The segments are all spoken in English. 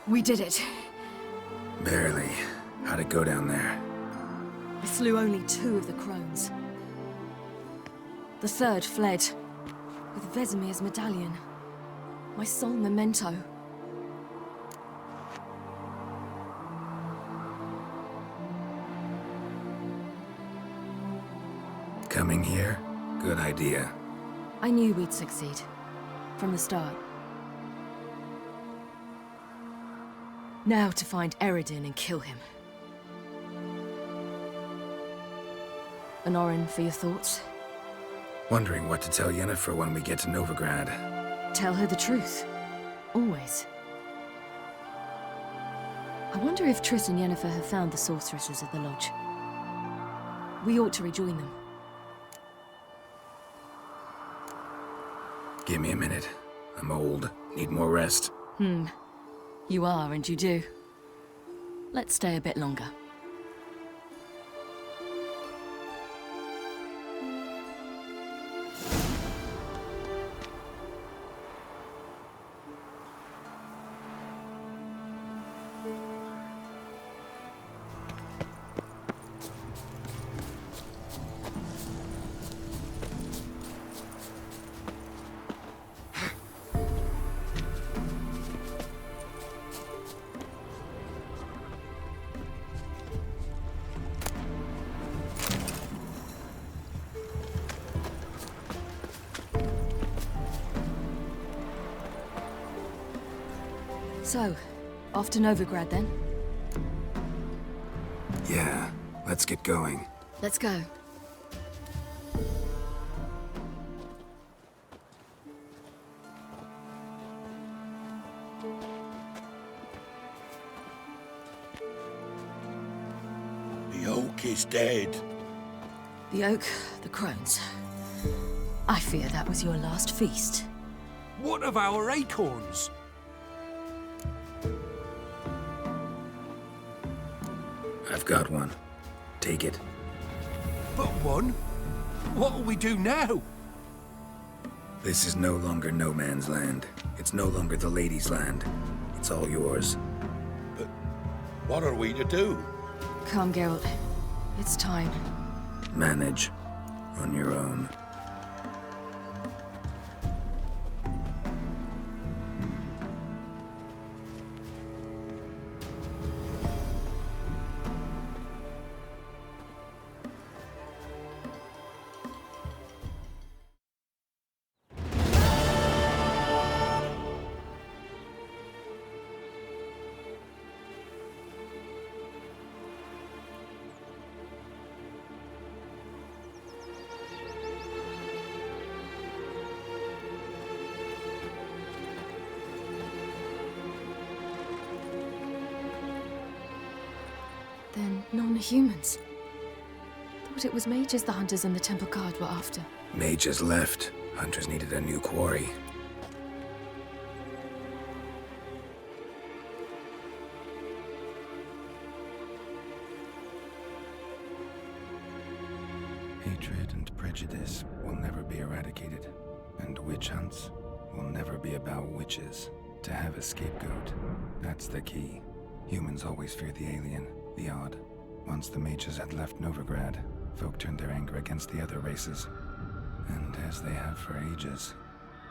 We did it. Barely. How'd it go down there? I slew only 2 of the crones. The 3rd fled, with Vesemir's medallion. My sole memento. Coming here? Good idea. I knew we'd succeed. From the start. Now to find Eredin and kill him. Honorin, for your thoughts? Wondering what to tell Yennefer when we get to Novigrad. Tell her the truth. Always. I wonder if Triss and Yennefer have found the sorceresses of the Lodge. We ought to rejoin them. Give me a minute. I'm old. Need more rest. You are, and you do. Let's stay a bit longer. So, off to Novigrad then? Yeah, let's get going. Let's go. The oak is dead. The oak, the crones. I fear that was your last feast. What of our acorns? I've got one. Take it. But one? What'll we do now? This is no longer no man's land. It's no longer the lady's land. It's all yours. But what are we to do? Come, Geralt. It's time. Manage. On your own. Then non-humans. Thought it was mages the hunters and the temple guard were after. Mages left. Hunters needed a new quarry. Hatred and prejudice will never be eradicated. And witch hunts will never be about witches. To have a scapegoat, that's the key. Humans always fear the alien, the odd. Once the mages had left Novigrad, folk turned their anger against the other races. And as they have for ages,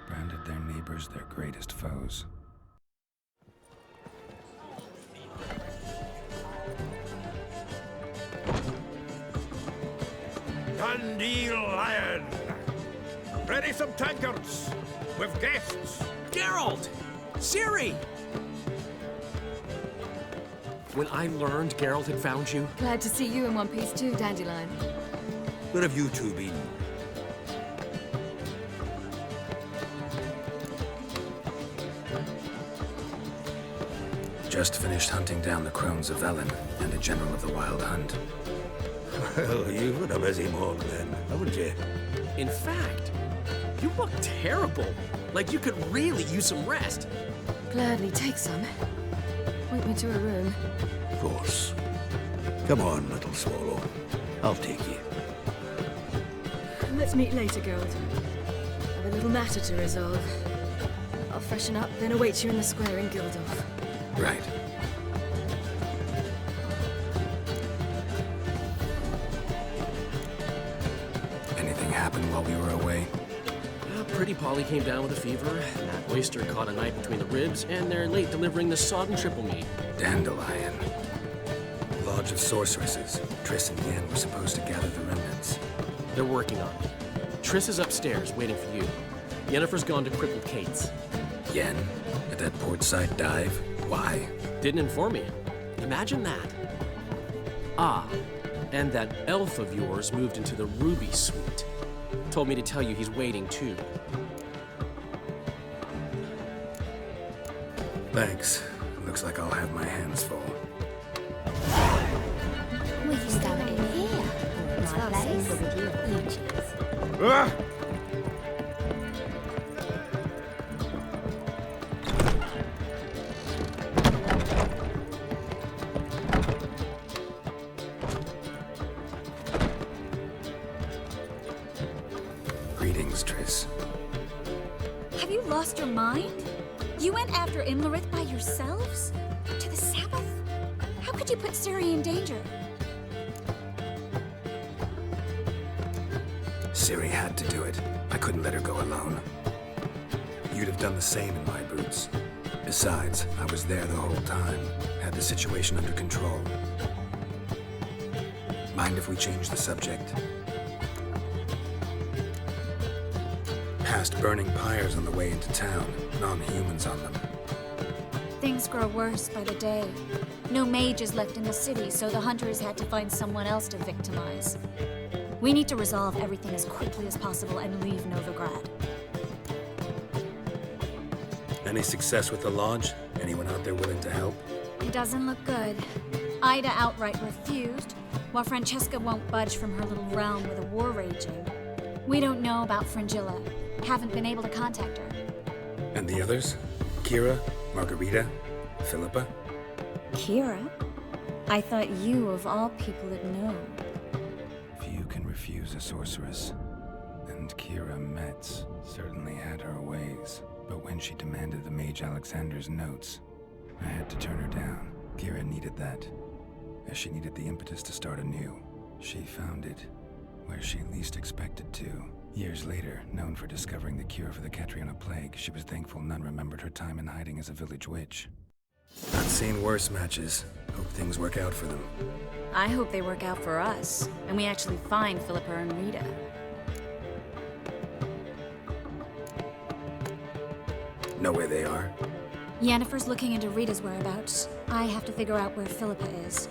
branded their neighbors their greatest foes. Dandelion! Ready some tankards! With guests! Geralt! Ciri! When I learned Geralt had found you, Glad to see you in one piece too, Dandelion. Where have you two been? Just finished hunting down the crones of Velen and a general of the Wild Hunt. Well, you've had a busy morning then, haven't you? in fact, you look terrible. Like you could really use some rest. Gladly take some. Point me to a room. Of course. Come on, little swallow. I'll take you. Let's meet later, Geralt. I've a little matter to resolve. I'll freshen up, then await you in the square in Gildorf. Right. Anything happened while we were away? Pretty Polly came down with a fever. That oyster caught a knife between the ribs, and they're late delivering the sodden triple meat. Dandelion. Lodge of Sorceresses. Triss and Yen were supposed to gather the remnants. They're working on it. Triss is upstairs, waiting for you. Yennefer's gone to crippled Kate's. Yen? At that portside dive? Why? Didn't inform me. Imagine that. Ah, and that elf of yours moved into the Ruby Suite. Told me to tell you he's waiting too. Thanks. Looks like I'll have my hands full. We can go in here. It's my place. You choose. Greetings, Triss. Have you lost your mind? You went after Imlerith by yourselves? To the Sabbath? How could you put Ciri in danger? Ciri had to do it. I couldn't let her go alone. You'd have done the same in my boots. Besides, I was there the whole time. Had the situation under control. Mind if we change the subject? Past burning pyres on the way into town. Non-humans on them. Things grow worse by the day. No mages left in the city, so the hunters had to find someone else to victimize. We need to resolve everything as quickly as possible and leave Novigrad. Any success with the lodge? Anyone out there willing to help? It doesn't look good. Ida outright refused, while Francesca won't budge from her little realm with a war raging. We don't know about Fringilla. Haven't been able to contact her. And the others? Kira? Margarita? Philippa? Kira? I thought you, of all people, would know. Few can refuse a sorceress. And Kira Metz certainly had her ways. But when she demanded the Mage Alexander's notes, I had to turn her down. Kira needed that, as she needed the impetus to start anew. She found it where she least expected to. Years later, known for discovering the cure for the Catriona plague, she was thankful none remembered her time in hiding as a village witch. I've seen worse matches. Hope things work out for them. I hope they work out for us, and we actually find Philippa and Rita. Know where they are? Yennefer's looking into Rita's whereabouts. I have to figure out where Philippa is.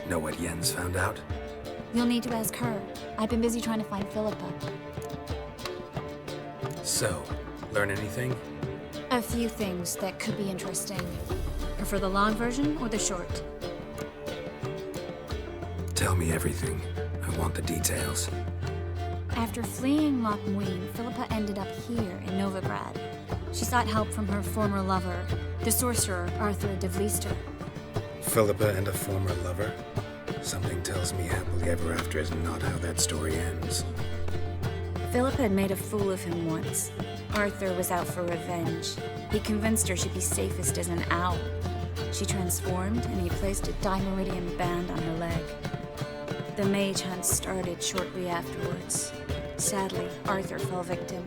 Know what Yen's found out? You'll need to ask her. I've been busy trying to find Philippa. So, learn anything? A few things that could be interesting. Prefer the long version or the short? Tell me everything. I want the details. After fleeing Loch Muin, Philippa ended up here in Novigrad. She sought help from her former lover, the sorcerer Arthur de Vlister. Philippa and a former lover? Something tells me happily ever after is not how that story ends. Philippa had made a fool of him once. Arthur was out for revenge. He convinced her she'd be safest as an owl. She transformed, and he placed a Dimeridian band on her leg. The mage hunt started shortly afterwards. Sadly, Arthur fell victim.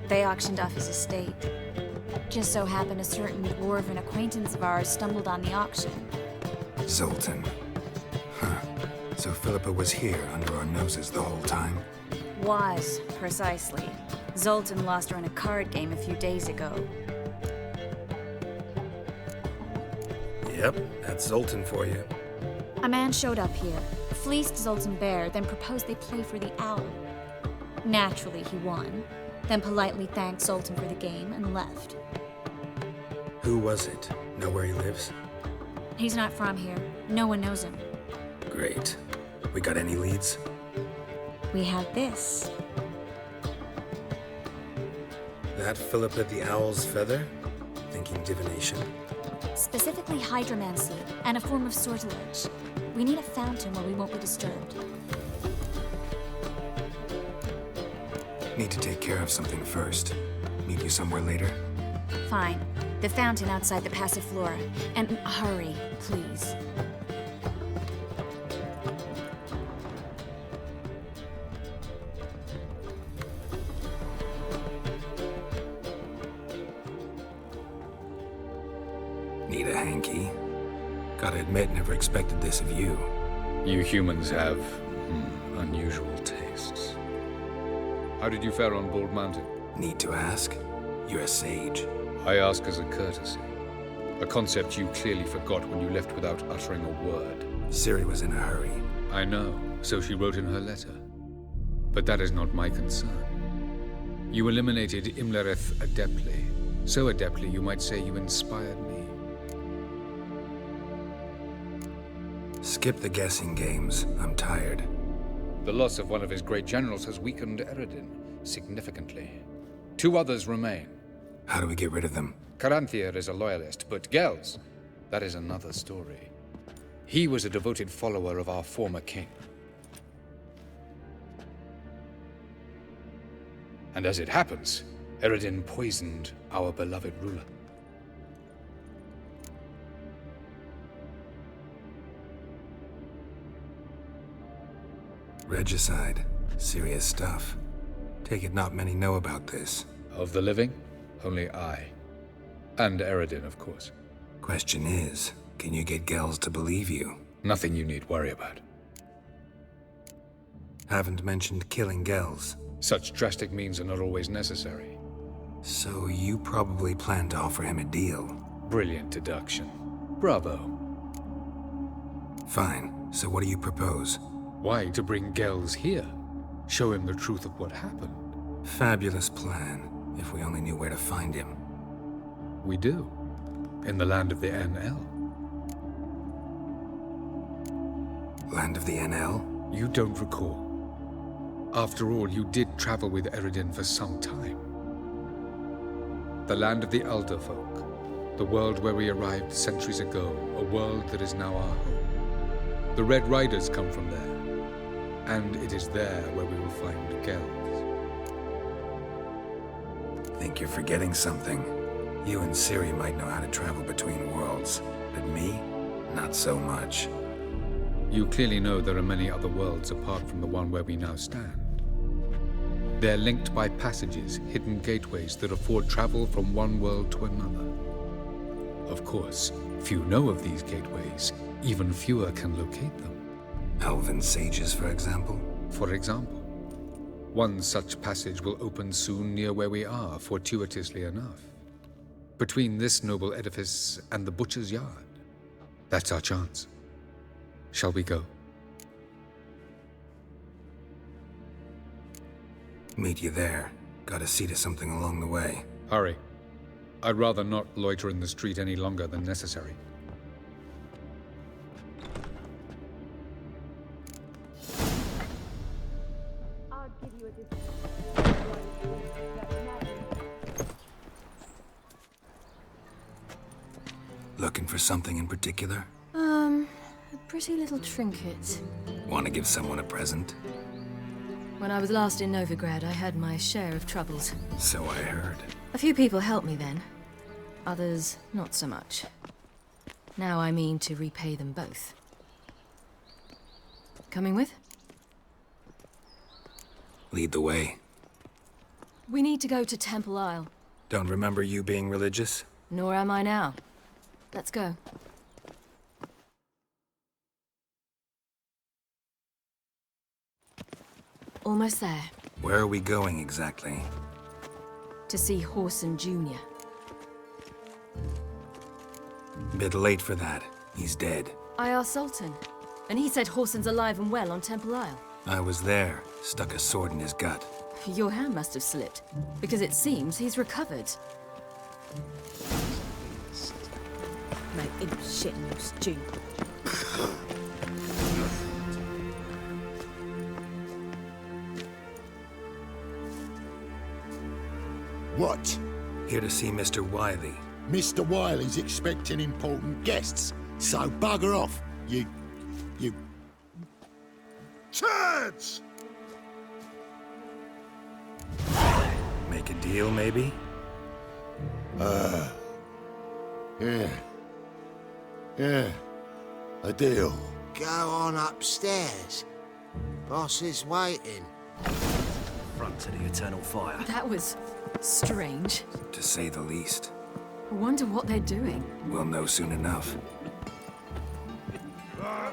They auctioned off his estate. Just so happened a certain dwarven acquaintance of ours stumbled on the auction. Zoltan. Huh. So Philippa was here under our noses the whole time? Was, precisely. Zoltan lost her in a card game a few days ago. Yep, that's Zoltan for you. A man showed up here, fleeced Zoltan bare, then proposed they play for the owl. Naturally, he won, then politely thanked Zoltan for the game and left. Who was it? Know where he lives? He's not from here. No one knows him. Great. We got any leads? We have this. That Philippa the Owl's feather? Thinking divination? Specifically hydromancy and a form of sortilege. We need a fountain where we won't be disturbed. Need to take care of something first. Meet you somewhere later? Fine. The fountain outside the Passiflora. And hurry, please. Need a hanky? Gotta admit, never expected this of you. You humans have unusual tastes. How did you fare on Bald Mountain? Need to ask? You're a sage. I ask as a courtesy. A concept you clearly forgot when you left without uttering a word. Ciri was in a hurry. I know, so she wrote in her letter. But that is not my concern. You eliminated Imlerith adeptly. So adeptly, you might say you inspired me. Skip the guessing games. I'm tired. The loss of one of his great generals has weakened Eredin significantly. 2 others remain. How do we get rid of them? Caranthir is a loyalist, but Gels, that is another story. He was a devoted follower of our former king. And as it happens, Eredin poisoned our beloved ruler. Regicide. Serious stuff. Take it not many know about this. Of the living, only I. And Eredin, of course. Question is, can you get Gels to believe you? Nothing you need worry about. Haven't mentioned killing Gels. Such drastic means are not always necessary. So you probably plan to offer him a deal. Brilliant deduction. Bravo. Fine. So what do you propose? Why to bring Gels here? Show him the truth of what happened. Fabulous plan, if we only knew where to find him. We do. In the land of the NL. Land of the NL? You don't recall. After all, you did travel with Eredin for some time. The land of the Elder Folk. The world where we arrived centuries ago. A world that is now our home. The Red Riders come from there. And it is there where we will find Gels. Think you're forgetting something. You and Ciri might know how to travel between worlds, but me? Not so much. You clearly know there are many other worlds apart from the one where we now stand. They're linked by passages, hidden gateways that afford travel from one world to another. Of course, few know of these gateways. Even fewer can locate them. Elven sages, for example? For example. One such passage will open soon near where we are, fortuitously enough. Between this noble edifice and the butcher's yard. That's our chance. Shall we go? Meet you there. Gotta see to something along the way. Hurry. I'd rather not loiter in the street any longer than necessary. Looking for something in particular? A pretty little trinket. Want to give someone a present? When I was last in Novigrad, I had my share of troubles. So I heard. A few people helped me then. Others, not so much. Now I mean to repay them both. Coming with? Lead the way. We need to go to Temple Isle. Don't remember you being religious? Nor am I now. Let's go. Almost there. Where are we going exactly? To see Horson Jr. Bit late for that. He's dead. I asked Sultan, and he said Horson's alive and well on Temple Isle. I was there. Stuck a sword in his gut. Your hand must have slipped, because it seems he's recovered. Mate, it's shit news, June. What? Here to see Mr. Wiley. Mr. Wiley's expecting important guests, so bugger off, you... Turds! Make a deal, maybe? Yeah. A deal. Go on upstairs. Boss is waiting. Front to the eternal fire. That was strange. To say the least. I wonder what they're doing. We'll know soon enough. Well.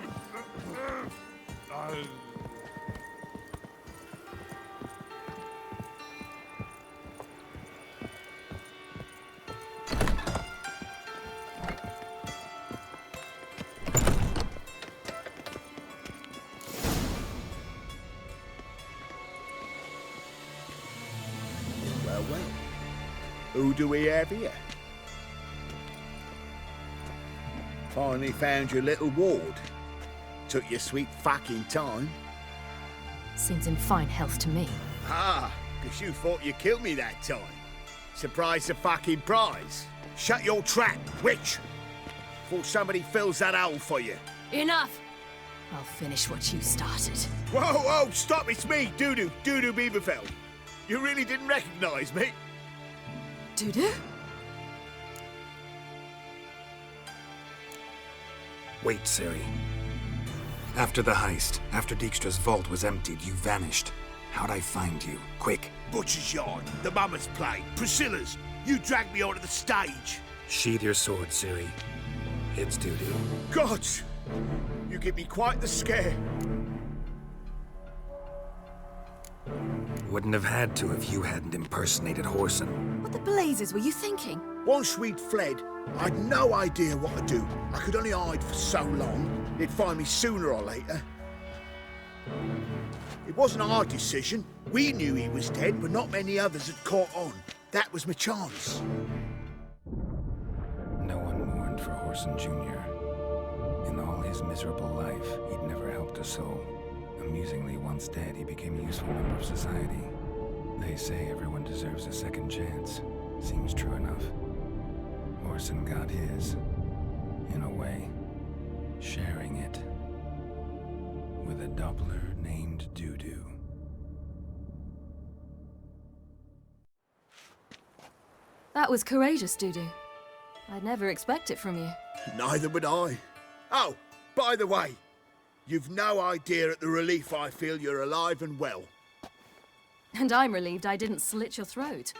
Who do we have here? Finally found your little ward. Took your sweet fucking time. Seems in fine health to me. Ah, because you thought you killed me that time. Surprise the fucking prize. Shut your trap, witch! Before somebody fills that hole for you. Enough! I'll finish what you started. Whoa, stop, it's me, Dudu Beaverfell. You really didn't recognize me? Dudu? Wait, Ciri. After the heist, after Dijkstra's vault was emptied, you vanished. How'd I find you? Quick. Butcher's Yard, the Mama's Play, Priscilla's. You dragged me onto the stage. Sheathe your sword, Ciri. It's Dudu. Gods! You give me quite the scare. Wouldn't have had to if you hadn't impersonated Whoreson. What the blazes were you thinking? Once we'd fled, I'd no idea what to do. I could only hide for so long. They'd find me sooner or later. It wasn't our decision. We knew he was dead, but not many others had caught on. That was my chance. No one mourned for Whoreson Jr. In all his miserable life, he'd never helped a soul. Amusingly, once dead, he became a useful member of society. They say everyone deserves a second chance. Seems true enough. Whoreson got his, in a way, sharing it with a Doppler named Dudu. That was courageous, Dudu. I'd never expect it from you. Neither would I. Oh, by the way, you've no idea at the relief I feel you're alive and well. And I'm relieved I didn't slit your throat.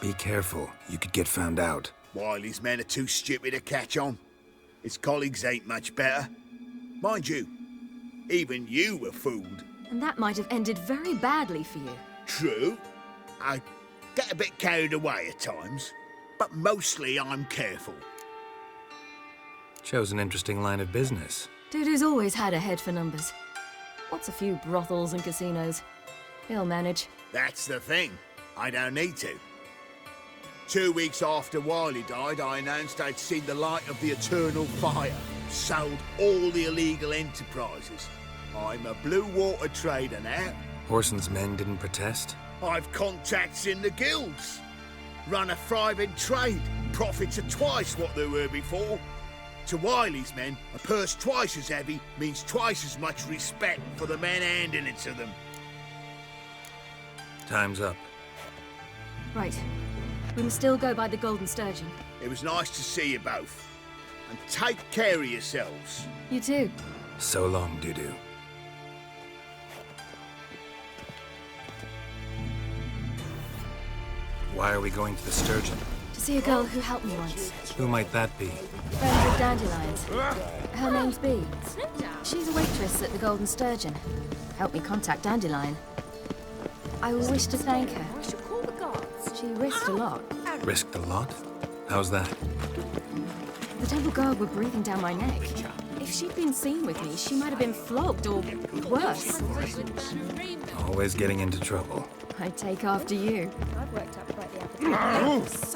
Be careful, you could get found out. Wiley's men are too stupid to catch on. His colleagues ain't much better. Mind you, even you were fooled. And that might have ended very badly for you. True. I get a bit carried away at times, but mostly I'm careful. Shows an interesting line of business. Dudu's always had a head for numbers. What's a few brothels and casinos? He'll manage. That's the thing. I don't need to. 2 weeks after Wiley died, I announced I'd seen the light of the eternal fire. Sold all the illegal enterprises. I'm a blue water trader now. Whoreson's men didn't protest? I've contacts in the guilds. Run a thriving trade. Profits are twice what they were before. To Wiley's men, a purse twice as heavy means twice as much respect for the men handing it to them. Time's up. Right. We must still go by the Golden Sturgeon. It was nice to see you both. And take care of yourselves. You too. So long, Dudu. Why are we going to the Sturgeon? To see a girl who helped me once. Who might that be? Friend with Dandelions. Her name's Bee. She's a waitress at the Golden Sturgeon. Helped me contact Dandelion. I wish to thank her. She risked a lot. Risked a lot? How's that? The temple guard were breathing down my neck. If she'd been seen with me, she might have been flogged or worse. Always getting into trouble. I'd take after you. I've worked up quite the appetite.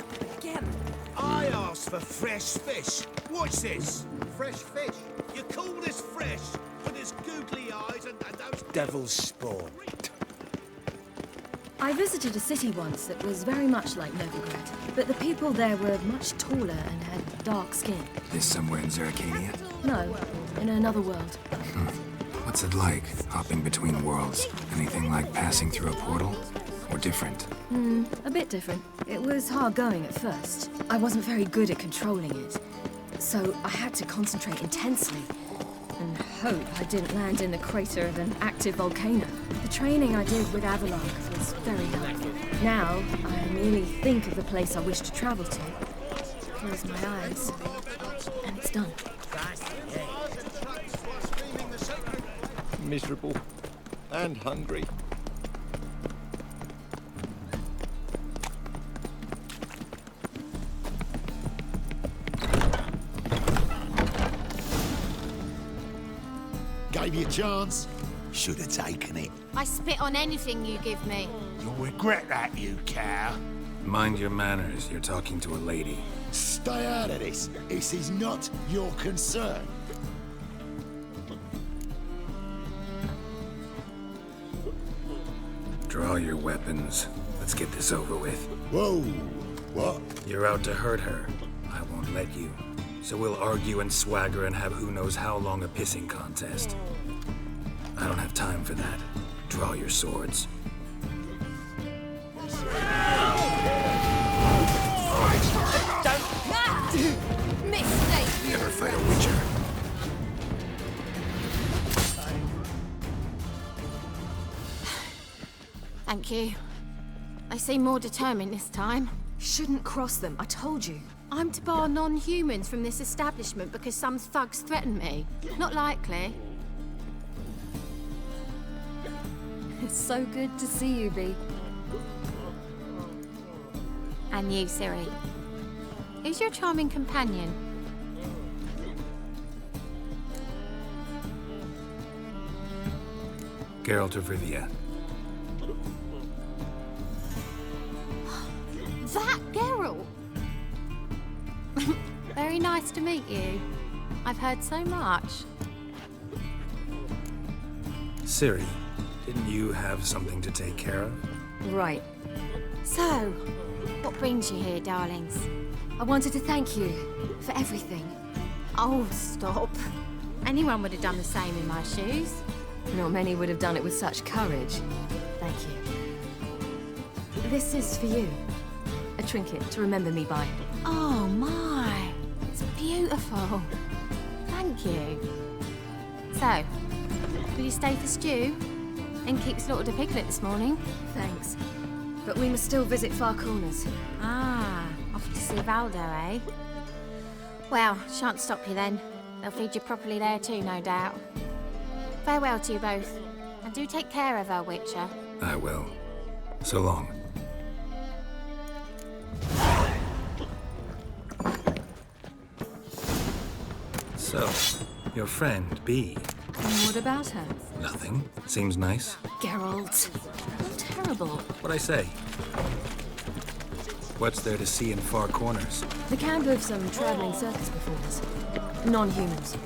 I asked for fresh fish. What's this? Fresh fish? You call this fresh with his googly eyes and those devil's spawn? I visited a city once that was very much like Novigrad, but the people there were much taller and had dark skin. This somewhere in Zeracania? No, in another world. What's it like, hopping between worlds? Anything like passing through a portal? Or different? A bit different. It was hard going at first. I wasn't very good at controlling it. So I had to concentrate intensely and hope I didn't land in the crater of an active volcano. The training I did with Avalok was very helpful. Now, I merely think of the place I wish to travel to, close my eyes, and it's done. Miserable and hungry. Gave you a chance. Should have taken it. I spit on anything you give me. You'll regret that, you cow. Mind your manners, you're talking to a lady. Stay out of this. This is not your concern. Draw your weapons. Let's get this over with. Whoa. What? You're out to hurt her. I won't let you. So we'll argue and swagger and have who knows how long a pissing contest. I don't have time for that. Draw your swords. Mistake! Never fight a witcher. Thank you. They seem more determined this time. Shouldn't cross them, I told you. I'm to bar non-humans from this establishment because some thugs threaten me. Not likely. It's so good to see you, Bee. And you, Siri. Who's your charming companion? Geralt of Rivia. That Geralt! Very nice to meet you. I've heard so much. Ciri, didn't you have something to take care of? Right. So, what brings you here, darlings? I wanted to thank you for everything. Oh, stop. Anyone would have done the same in my shoes. Not many would have done it with such courage. Thank you. This is for you. A trinket to remember me by. Oh, my. It's beautiful. Thank you. So, will you stay for stew? And keep slaughtered a piglet this morning? Thanks. But we must still visit Far Corners. Ah, off to see Valdo, eh? Well, shan't stop you then. They'll feed you properly there too, no doubt. Farewell to you both. And do take care of our Witcher. I will. So long. So, your friend, Bee. And what about her? Nothing. Seems nice. Geralt. You're terrible. What'd I say? What's there to see in Far Corners? The camp of some traveling circus performers. Non-humans.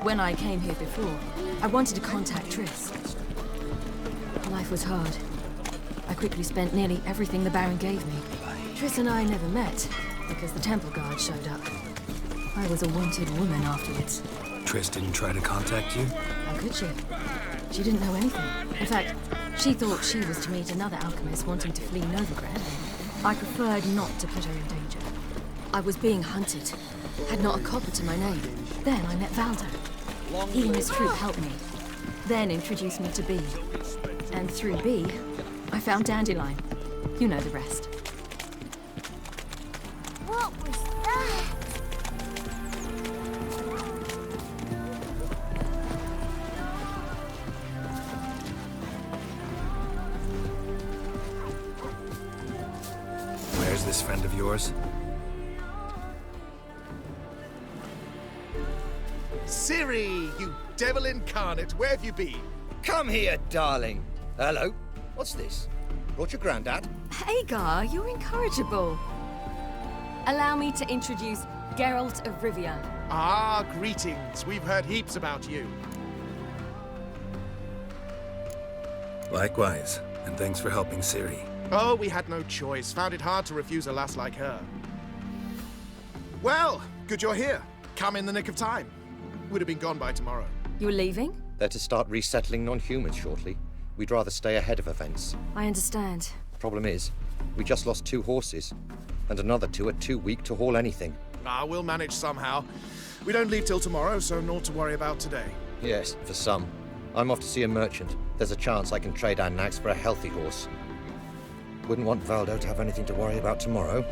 When I came here before, I wanted to contact Triss. Life was hard. I quickly spent nearly everything the Baron gave me. Triss and I never met, because the temple guard showed up. I was a wanted woman afterwards. Triss didn't try to contact you? How could she? She didn't know anything. In fact, she thought she was to meet another alchemist wanting to flee Novigrad. I preferred not to put her in danger. I was being hunted. Had not a copper to my name. Then I met Valdo. He and his troop helped me. Then introduced me to Bee. And through Bee, I found Dandelion. You know the rest. What was that? Where's this friend of yours? Ciri, you devil incarnate, where have you been? Come here, darling. Hello. What's this? Brought your granddad? Hagar, you're incorrigible. Allow me to introduce Geralt of Rivia. Ah, greetings. We've heard heaps about you. Likewise, and thanks for helping Ciri. Oh, we had no choice. Found it hard to refuse a lass like her. Well, good you're here. Come in the nick of time. Would have been gone by tomorrow. You're leaving? They're to start resettling non-humans shortly. We'd rather stay ahead of events. I understand. Problem is, we just lost 2 horses, and another 2 are too weak to haul anything. We'll manage somehow. We don't leave till tomorrow, so naught to worry about today. Yes, for some. I'm off to see a merchant. There's a chance I can trade our nags for a healthy horse. Wouldn't want Valdo to have anything to worry about tomorrow.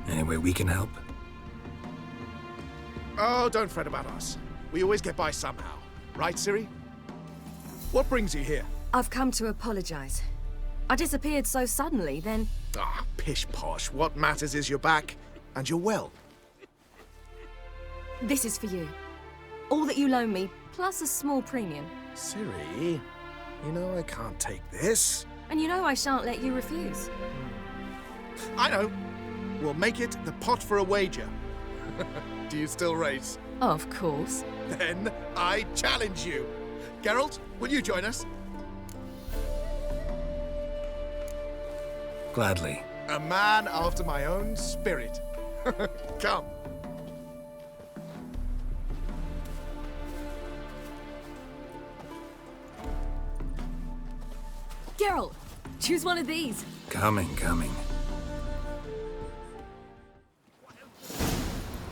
Any way we can help? Oh, don't fret about us. We always get by somehow. Right, Ciri? What brings you here? I've come to apologize. I disappeared so suddenly, then... Pish-posh. What matters is you're back, and you're well. This is for you. All that you loan me, plus a small premium. Ciri, you know I can't take this. And you know I shan't let you refuse. I know. We'll make it the pot for a wager. Do you still race? Of course. Then I challenge you. Geralt, will you join us? Gladly. A man after my own spirit. Come. Geralt, choose one of these. Coming.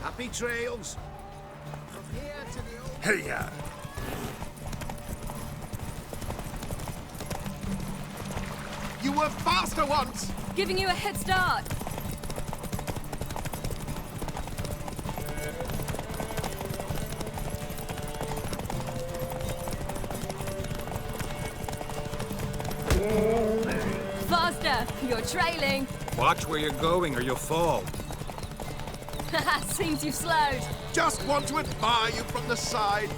Happy trails. From here to the old... Hey-ya! You were faster once! Giving you a head start. Faster! You're trailing. Watch where you're going or you'll fall. Seems you've slowed. Just want to admire you from the side.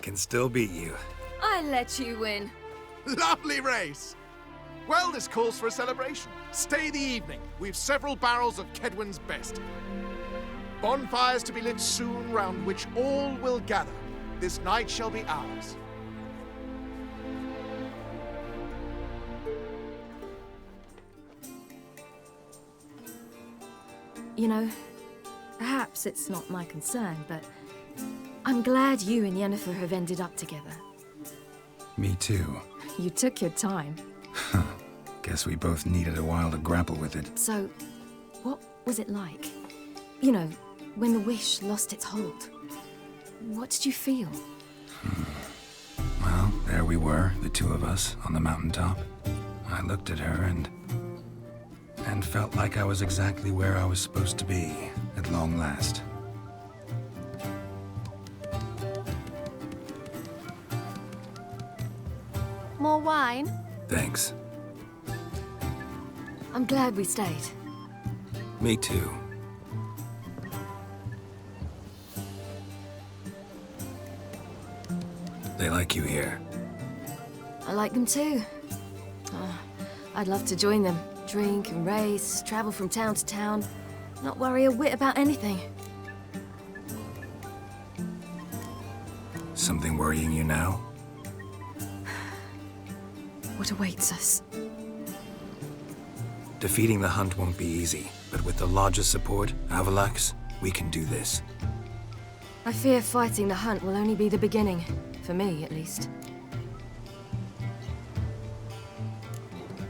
Can still beat you. I let you win. Lovely race! Well, this calls for a celebration. Stay the evening. We've several barrels of Kedwen's best. Bonfires to be lit soon, round which all will gather. This night shall be ours. You know, perhaps it's not my concern, but I'm glad you and Yennefer have ended up together. Me too. You took your time. Guess we both needed a while to grapple with it. So, what was it like? You know, when the wish lost its hold. What did you feel? Well, there we were, the two of us, on the mountaintop. I looked at her and felt like I was exactly where I was supposed to be, at long last. More wine? Thanks. I'm glad we stayed. Me too. They like you here. I like them too. I'd love to join them. Drink and race, travel from town to town. Not worry a whit about anything. Something worrying you now? What awaits us? Defeating the hunt won't be easy, but with the Lodge's support, Avalax, we can do this. I fear fighting the hunt will only be the beginning. For me, at least.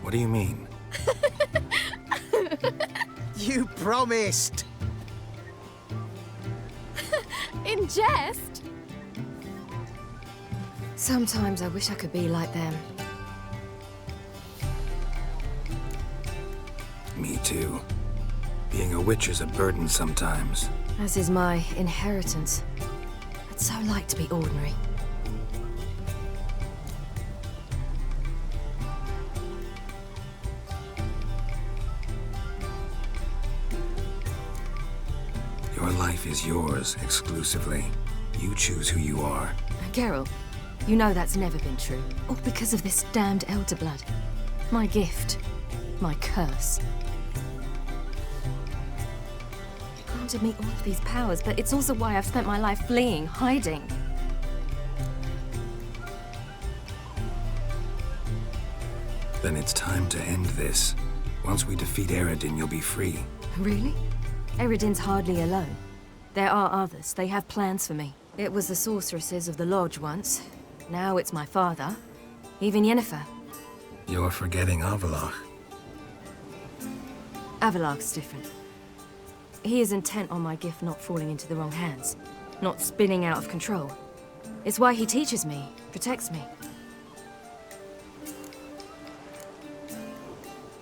What do you mean? You promised! In jest? Sometimes I wish I could be like them. Me too. Being a witch is a burden sometimes. As is my inheritance. I'd so like to be ordinary. Your life is yours exclusively. You choose who you are. Geralt, you know that's never been true. All because of this damned Elder Blood. My gift. My curse. It granted me all of these powers, but it's also why I've spent my life fleeing, hiding. Then it's time to end this. Once we defeat Eredin, you'll be free. Really? Eredin's hardly alone. There are others. They have plans for me. It was the sorceresses of the Lodge once. Now it's my father. Even Yennefer. You're forgetting Avallac'h. Avallac'h's different. He is intent on my gift not falling into the wrong hands. Not spinning out of control. It's why he teaches me, protects me.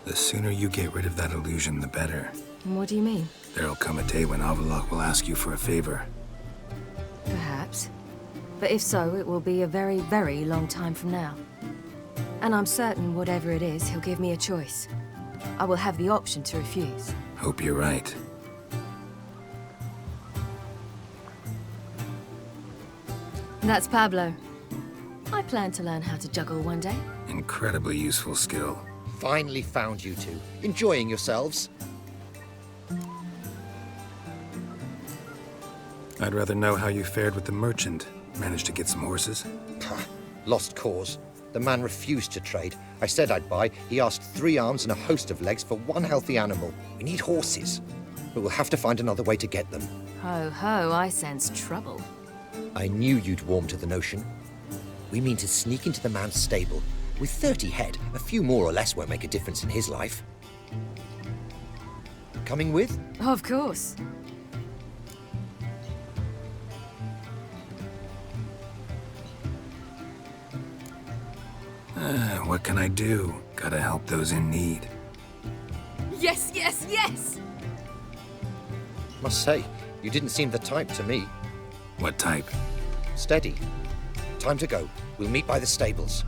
The sooner you get rid of that illusion, the better. What do you mean? There'll come a day when Avallac'h will ask you for a favor. Perhaps. But if so, it will be a very, very long time from now. And I'm certain whatever it is, he'll give me a choice. I will have the option to refuse. Hope you're right. That's Pablo. I plan to learn how to juggle one day. Incredibly useful skill. Finally found you two. Enjoying yourselves? I'd rather know how you fared with the merchant. Managed to get some horses? Lost cause. The man refused to trade. I said I'd buy. He asked 3 arms and a host of legs for 1 healthy animal. We need horses. But we'll have to find another way to get them. Ho ho, I sense trouble. I knew you'd warm to the notion. We mean to sneak into the man's stable. With 30 head, a few more or less won't make a difference in his life. Coming with? Of course. What can I do? Gotta help those in need. Yes, yes, yes! Must say, you didn't seem the type to me. What type? Steady. Time to go. We'll meet by the stables.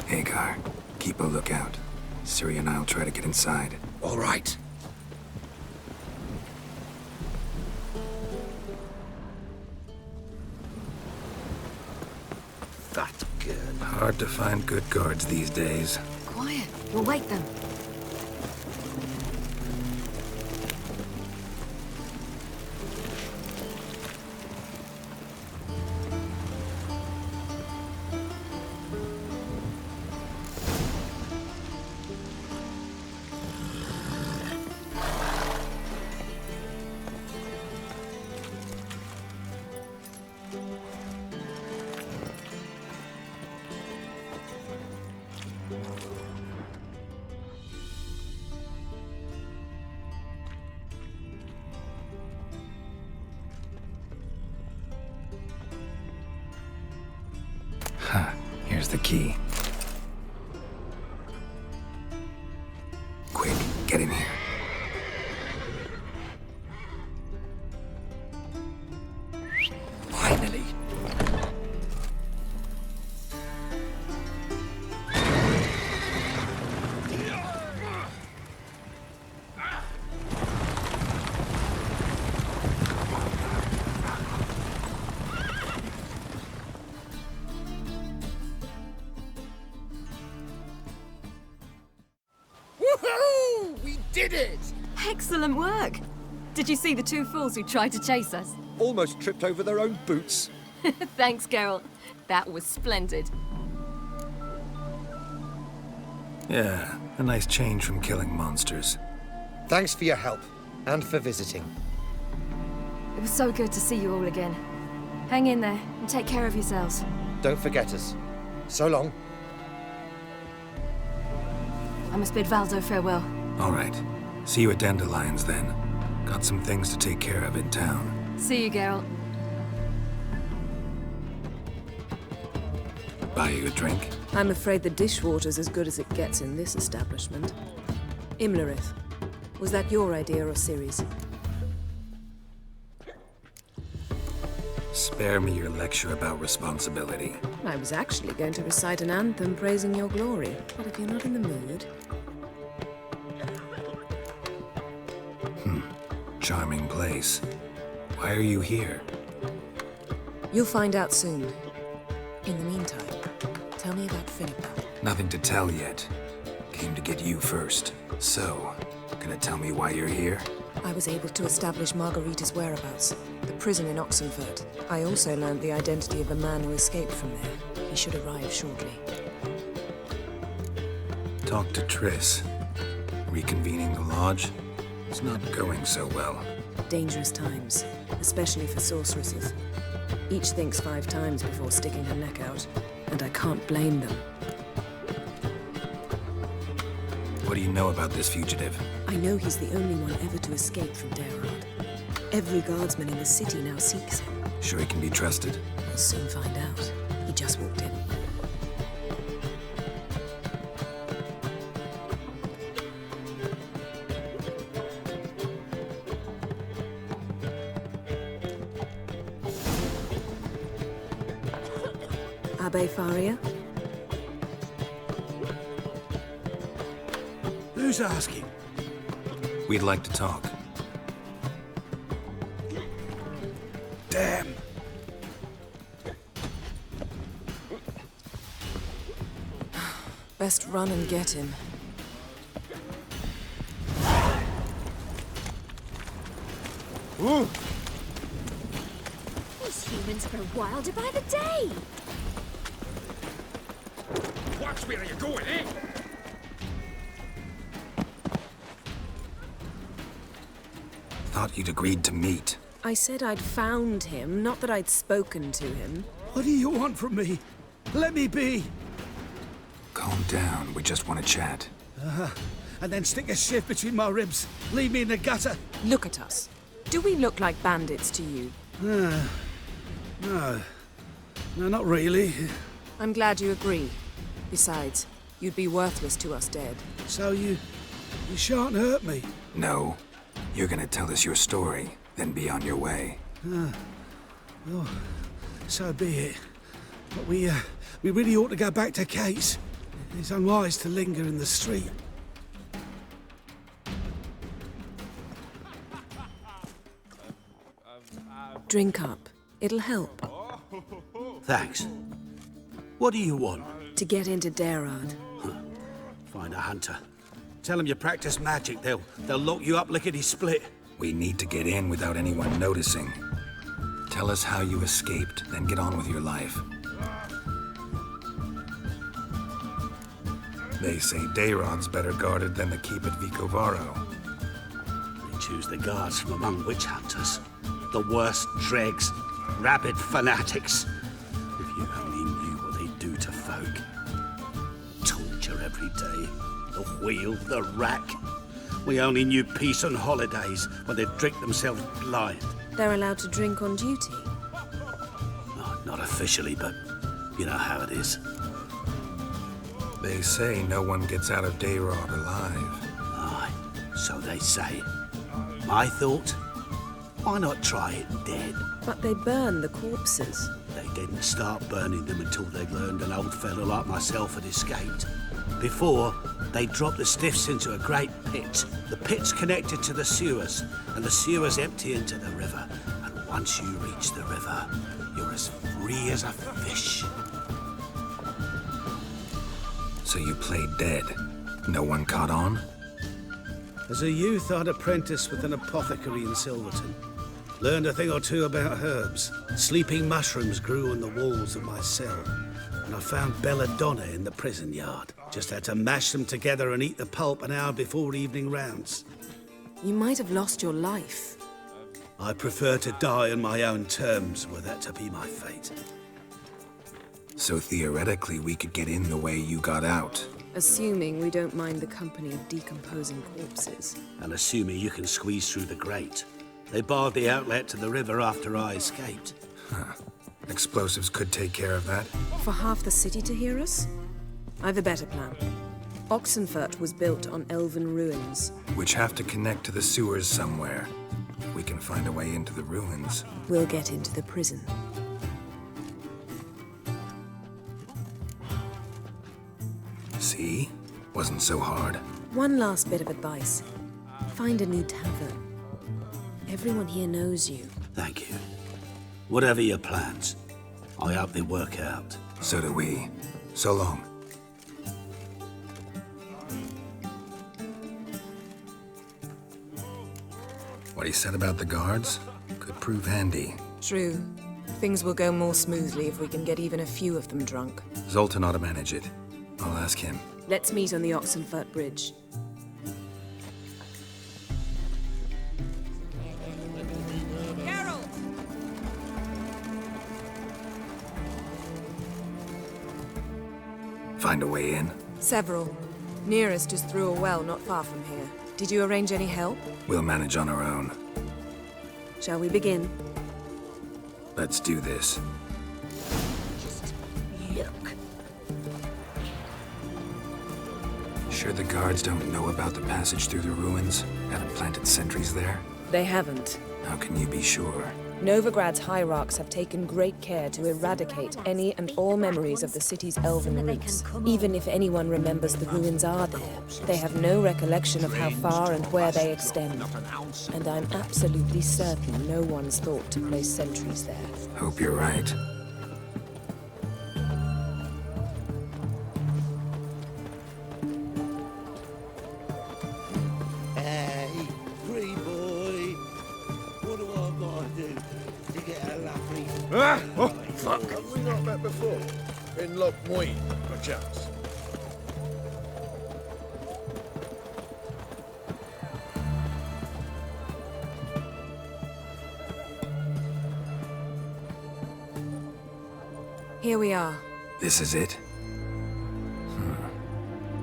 Hagar, keep a lookout. Ciri and I'll try to get inside. All right. That's good. Hard to find good guards these days. Quiet, we'll wake them. Ha, here's the key. Quick, get in here. Finally. Woohoo! We did it! Excellent work! Did you see the 2 fools who tried to chase us? Almost tripped over their own boots. Thanks, Geralt. That was splendid. Yeah, a nice change from killing monsters. Thanks for your help, and for visiting. It was so good to see you all again. Hang in there, and take care of yourselves. Don't forget us. So long. I must bid Valdo farewell. All right. See you at Dandelions, then. Got some things to take care of in town. See you, Geralt. Buy you a drink? I'm afraid the dishwater's as good as it gets in this establishment. Imlerith, was that your idea or Ciri's? Spare me your lecture about responsibility. I was actually going to recite an anthem praising your glory, but if you're not in the mood... Charming place. Why are you here? You'll find out soon. In the meantime, tell me about Philippa. Nothing to tell yet. Came to get you first. So, gonna tell me why you're here? I was able to establish Margarita's whereabouts, the prison in Oxenford. I also learned the identity of the man who escaped from there. He should arrive shortly. Talk to Triss. Reconvening the lodge? It's not going so well. Dangerous times, especially for sorceresses. Each thinks 5 times before sticking her neck out, and I can't blame them. What do you know about this fugitive? I know he's the only one ever to escape from Daerad. Every guardsman in the city now seeks him. Sure he can be trusted? We'll soon find out. He just walked in. Abbe Faria? Who's asking? We'd like to talk. Damn. Best run and get him. Ooh. These humans grow wilder by the day. Watch where you're going, eh? Thought you'd agreed to meet. I said I'd found him, not that I'd spoken to him. What do you want from me? Let me be. Calm down, we just want to chat. And then stick a shift between my ribs. Leave me in the gutter. Look at us. Do we look like bandits to you? No. No, not really. I'm glad you agree. Besides, you'd be worthless to us dead. So you shan't hurt me? No. You're gonna tell us your story, then be on your way. Oh, so be it. But we really ought to go back to Kate's. It's unwise to linger in the street. Drink up. It'll help. Thanks. What do you want? To get into Daerad. Find a hunter. Tell them you practice magic. They'll lock you up lickety-split. We need to get in without anyone noticing. Tell us how you escaped, then get on with your life. They say Daerad's better guarded than the keep at Vicovaro. They choose the guards from among witch hunters. The worst dregs, rabid fanatics. If you only knew what they do to folk. Torture every day. The wheel, the rack. We only knew peace on holidays when they'd drink themselves blind. They're allowed to drink on duty? Oh, not officially, but you know how it is. They say no one gets out of Daerad alive. Aye, so they say. My thought? Why not try it dead? But they burn the corpses. They didn't start burning them until they learned an old fellow like myself had escaped. Before, they dropped the stiffs into a great pit. The pit's connected to the sewers, and the sewers empty into the river. And once you reach the river, you're as free as a fish. So you played dead. No one caught on? As a youth, I'd apprenticed with an apothecary in Silverton. Learned a thing or two about herbs. Sleeping mushrooms grew on the walls of my cell. And I found belladonna in the prison yard. Just had to mash them together and eat the pulp an hour before evening rounds. You might have lost your life. I prefer to die on my own terms, were that to be my fate. So theoretically, we could get in the way you got out. Assuming we don't mind the company of decomposing corpses. And assuming you can squeeze through the grate. They barred the outlet to the river after I escaped. Huh. Explosives could take care of that. For half the city to hear us? I've a better plan. Oxenfurt was built on elven ruins. Which have to connect to the sewers somewhere. We can find a way into the ruins. We'll get into the prison. See? Wasn't so hard. One last bit of advice. Find a new tavern. Everyone here knows you. Thank you. Whatever your plans, I hope they work out. So do we. So long. What he said about the guards could prove handy. True. Things will go more smoothly if we can get even a few of them drunk. Zoltan ought to manage it. I'll ask him. Let's meet on the Oxenfurt Bridge. Find a way in? Several. Nearest is through a well not far from here. Did you arrange any help? We'll manage on our own. Shall we begin? Let's do this. Look. Sure the guards don't know about the passage through the ruins? Haven't planted sentries there? They haven't. How can you be sure? Novigrad's hierarchs have taken great care to eradicate any and all memories of the city's elven roots. Even if anyone remembers the ruins are there, they have no recollection of how far and where they extend. And I'm absolutely certain no one's thought to place sentries there. Hope you're right. Hey, free boy. What do I gotta do to get a lovely... Ah! Oh, fuck! Have we not met before? In Loch Moyne, perchance? Here we are. This is it?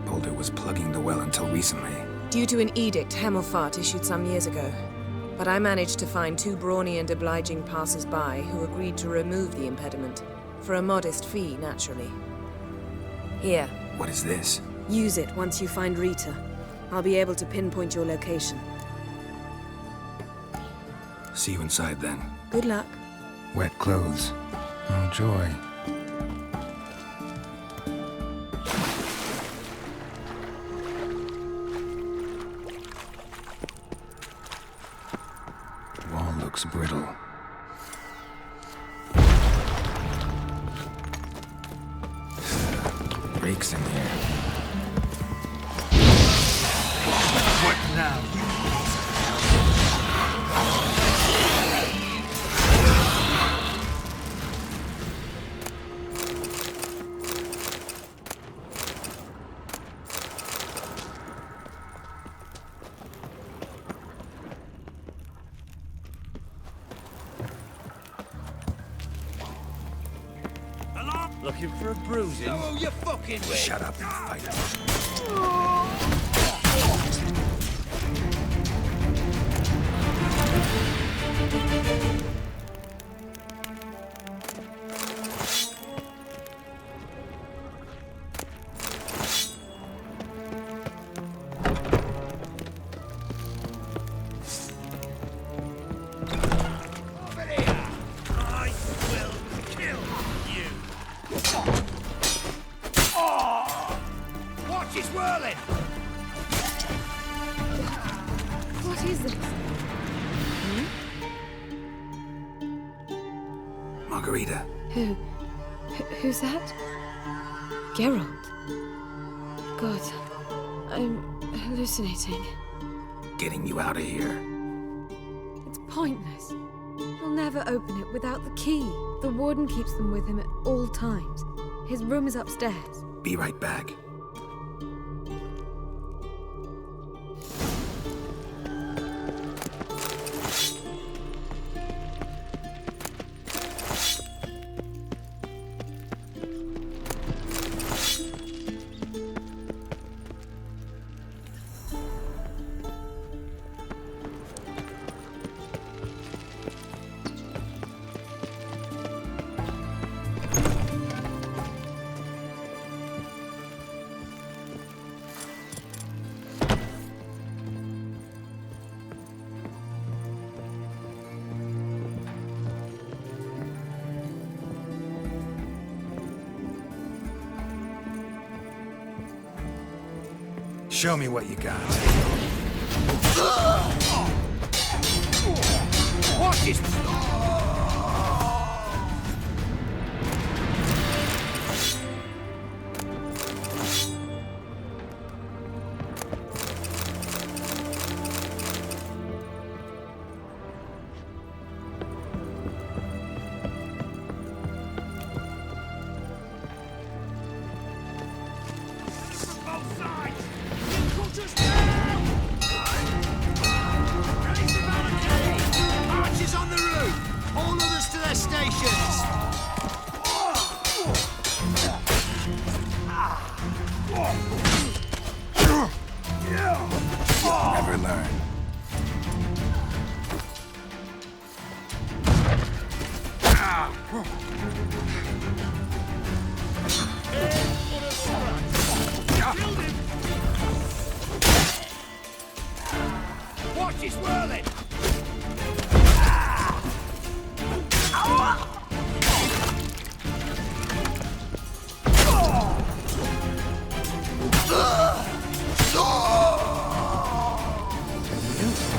Boulder was plugging the well until recently. Due to an edict Hemmelfart issued some years ago. But I managed to find two brawny and obliging passers-by who agreed to remove the impediment. For a modest fee, naturally. Here. What is this? Use it once you find Rita. I'll be able to pinpoint your location. See you inside then. Good luck. Wet clothes. Oh, joy. Wall looks brittle. Breaks in here. What now? Looking for a bruising? Oh, you fucking way. Shut up and fight. What is this? Margarita. Who's that? Geralt. God, I'm hallucinating. Getting you out of here. It's pointless. He'll never open it without the key. The warden keeps them with him at all times. His room is upstairs. Be right back. Show me what you got. What is... Archers on the roof! All others to their stations! You'll never learn. Watch his whirling!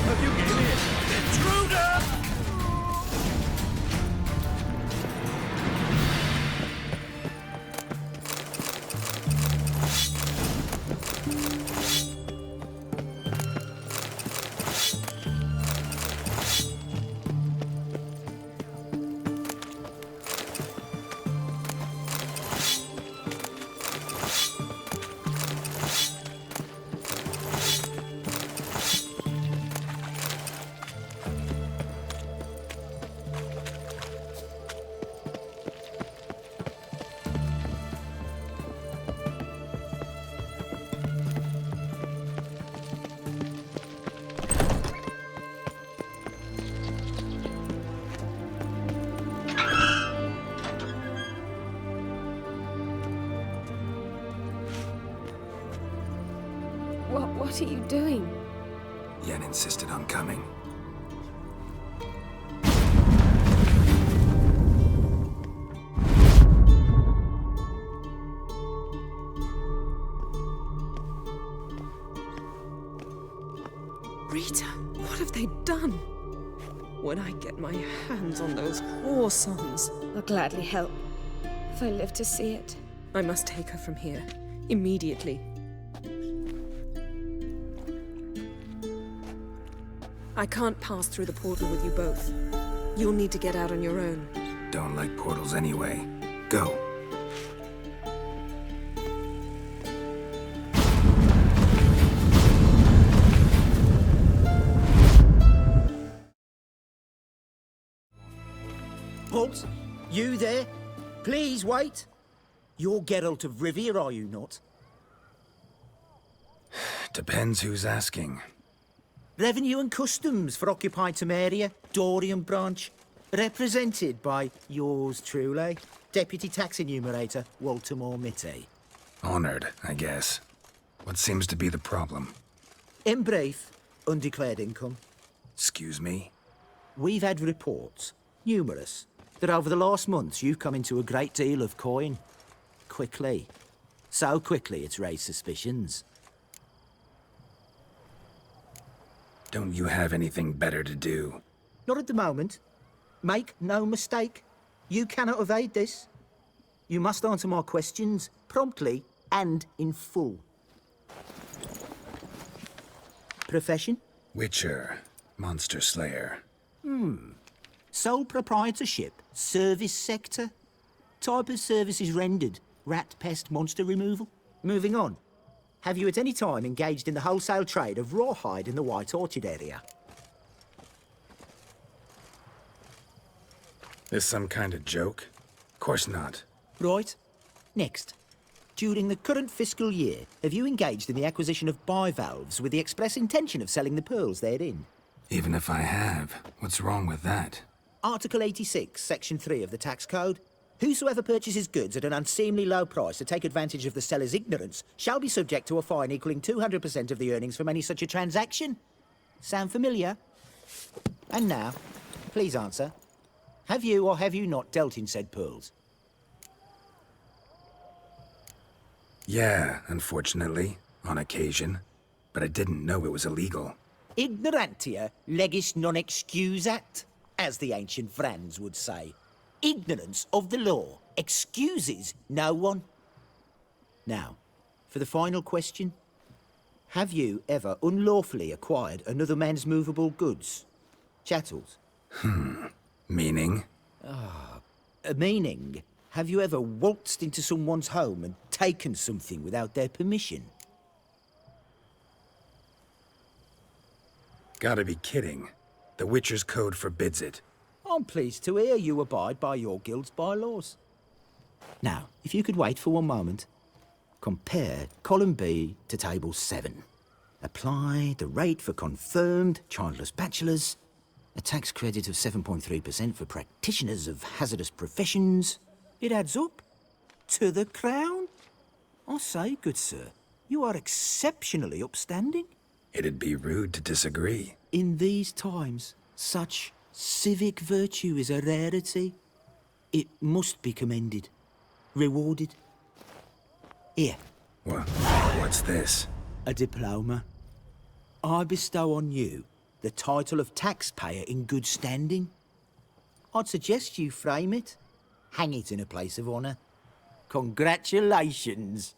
Have you given it? Intruder! What are you doing? Yen insisted on coming. Rita, what have they done? When I get my hands on those whoresons, I'll gladly help. If I live to see it. I must take her from here. Immediately. I can't pass through the portal with you both. You'll need to get out on your own. Don't like portals anyway. Go. Halt! You there? Please wait. You're Geralt of Rivia, are you not? Depends who's asking. Revenue and Customs for occupied Temeria, Dorian branch. Represented by yours truly, Deputy Tax Enumerator Walter Mitty. Honored, I guess. What seems to be the problem? In brief, undeclared income. Excuse me? We've had reports, numerous, that over the last months you've come into a great deal of coin. Quickly. So quickly it's raised suspicions. Don't you have anything better to do? Not at the moment. Make no mistake. You cannot evade this. You must answer my questions promptly and in full. Profession? Witcher. Monster Slayer. Sole proprietorship. Service sector. Type of services rendered. Rat, pest, monster removal. Moving on. Have you at any time engaged in the wholesale trade of rawhide in the White Orchard area? This some kind of joke? Of course not. Right. Next. During the current fiscal year, have you engaged in the acquisition of bivalves with the express intention of selling the pearls therein? Even if I have, what's wrong with that? Article 86, Section 3 of the Tax Code. Whosoever purchases goods at an unseemly low price to take advantage of the seller's ignorance shall be subject to a fine equaling 200% of the earnings from any such a transaction. Sound familiar? And now, please answer. Have you or have you not dealt in said pearls? Yeah, unfortunately, on occasion. but I didn't know it was illegal. Ignorantia legis non excusat, as the ancient Franz would say. Ignorance of the law excuses no one. Now, for the final question. Have you ever unlawfully acquired another man's movable goods? Chattels? Meaning? Meaning, have you ever waltzed into someone's home and taken something without their permission? Gotta be kidding. The Witcher's Code forbids it. I'm pleased to hear you abide by your guild's bylaws. Now, if you could wait for one moment, compare column B to table 7. Apply the rate for confirmed childless bachelors, a tax credit of 7.3% for practitioners of hazardous professions. It adds up to the crown. I say, good sir, you are exceptionally upstanding. It'd be rude to disagree. In these times, such civic virtue is a rarity. It must be commended, rewarded. Here. What's this? A diploma. I bestow on you the title of taxpayer in good standing. I'd suggest you frame it, hang it in a place of honour. Congratulations.